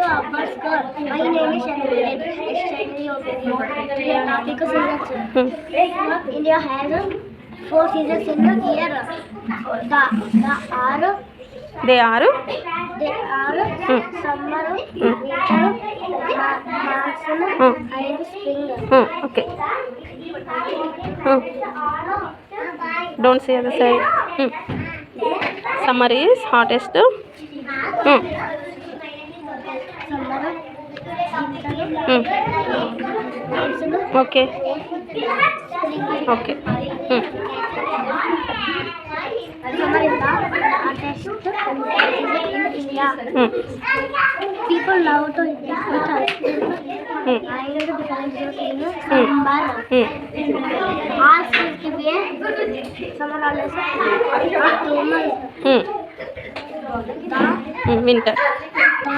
to Abbotsford. My name is Shannon. Topic is seasons. India has 4 seasons in the year. They are Summer, winter, monsoon, and spring. okay. Don't say the side. Summer is hottest. Summer, winter, monsoon, Okay. spring. Okay. Summer is the hottest season in India. People love to eat ice cream and different juice in summer. All schools give a summer holidays of 2 months. Winter. The